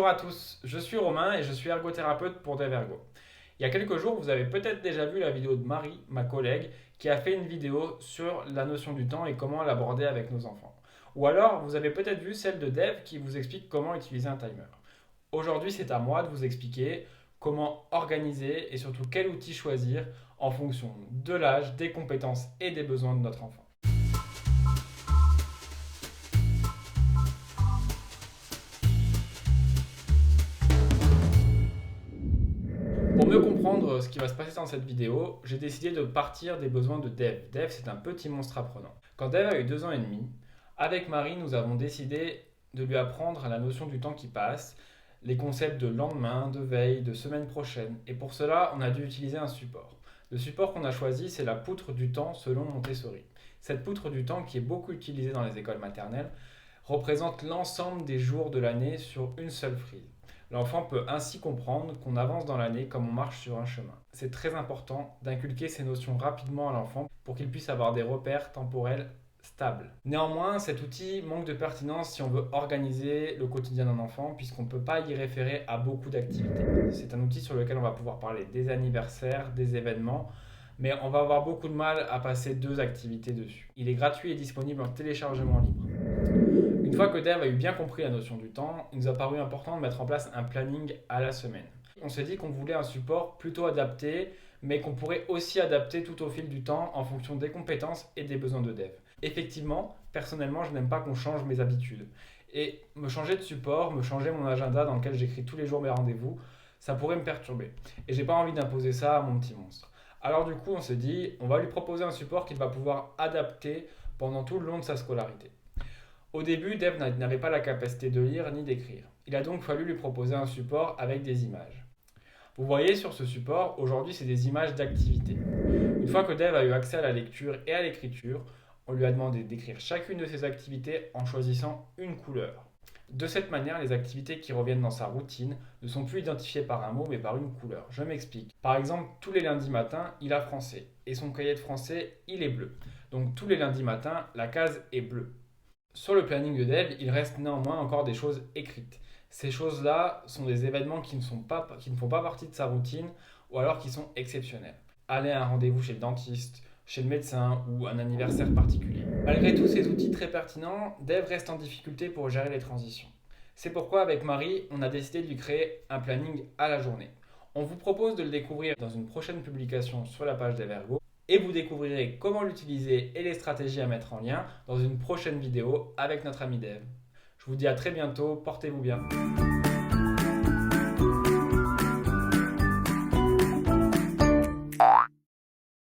Bonjour à tous, je suis Romain et je suis ergothérapeute pour Devergo. Il y a quelques jours, vous avez peut-être déjà vu la vidéo de Marie, ma collègue, qui a fait une vidéo sur la notion du temps et comment l'aborder avec nos enfants. Ou alors, vous avez peut-être vu celle de Dev qui vous explique comment utiliser un timer. Aujourd'hui, c'est à moi de vous expliquer comment organiser et surtout quel outil choisir en fonction de l'âge, des compétences et des besoins de notre enfant. Pour mieux comprendre ce qui va se passer dans cette vidéo, j'ai décidé de partir des besoins de Dev. Dev, c'est un petit monstre apprenant. Quand Dev a eu 2 ans et demi, avec Marie, nous avons décidé de lui apprendre la notion du temps qui passe, les concepts de lendemain, de veille, de semaine prochaine. Et pour cela, on a dû utiliser un support. Le support qu'on a choisi, c'est la poutre du temps selon Montessori. Cette poutre du temps, qui est beaucoup utilisée dans les écoles maternelles, représente l'ensemble des jours de l'année sur une seule frise. L'enfant peut ainsi comprendre qu'on avance dans l'année comme on marche sur un chemin. C'est très important d'inculquer ces notions rapidement à l'enfant pour qu'il puisse avoir des repères temporels stables. Néanmoins, cet outil manque de pertinence si on veut organiser le quotidien d'un enfant puisqu'on ne peut pas y référer à beaucoup d'activités. C'est un outil sur lequel on va pouvoir parler des anniversaires, des événements, mais on va avoir beaucoup de mal à passer 2 activités dessus. Il est gratuit et disponible en téléchargement libre. Une fois que Dev a eu bien compris la notion du temps, il nous a paru important de mettre en place un planning à la semaine. On s'est dit qu'on voulait un support plutôt adapté, mais qu'on pourrait aussi adapter tout au fil du temps en fonction des compétences et des besoins de Dev. Effectivement, personnellement, je n'aime pas qu'on change mes habitudes. Et me changer de support, me changer mon agenda dans lequel j'écris tous les jours mes rendez-vous, ça pourrait me perturber. Et j'ai pas envie d'imposer ça à mon petit monstre. Alors du coup, on s'est dit, on va lui proposer un support qu'il va pouvoir adapter pendant tout le long de sa scolarité. Au début, Dev n'avait pas la capacité de lire ni d'écrire. Il a donc fallu lui proposer un support avec des images. Vous voyez sur ce support, aujourd'hui, c'est des images d'activités. Une fois que Dev a eu accès à la lecture et à l'écriture, on lui a demandé d'écrire chacune de ces activités en choisissant une couleur. De cette manière, les activités qui reviennent dans sa routine ne sont plus identifiées par un mot mais par une couleur. Je m'explique. Par exemple, tous les lundis matins, il a français et son cahier de français, il est bleu. Donc tous les lundis matins, la case est bleue. Sur le planning de Dev, il reste néanmoins encore des choses écrites. Ces choses-là sont des événements qui ne font pas partie de sa routine ou alors qui sont exceptionnels. Aller à un rendez-vous chez le dentiste, chez le médecin ou un anniversaire particulier. Malgré tous ces outils très pertinents, Dev reste en difficulté pour gérer les transitions. C'est pourquoi avec Marie, on a décidé de lui créer un planning à la journée. On vous propose de le découvrir dans une prochaine publication sur la page d'Evergo. Et vous découvrirez comment l'utiliser et les stratégies à mettre en lien dans une prochaine vidéo avec notre ami Dev. Je vous dis à très bientôt, portez-vous bien.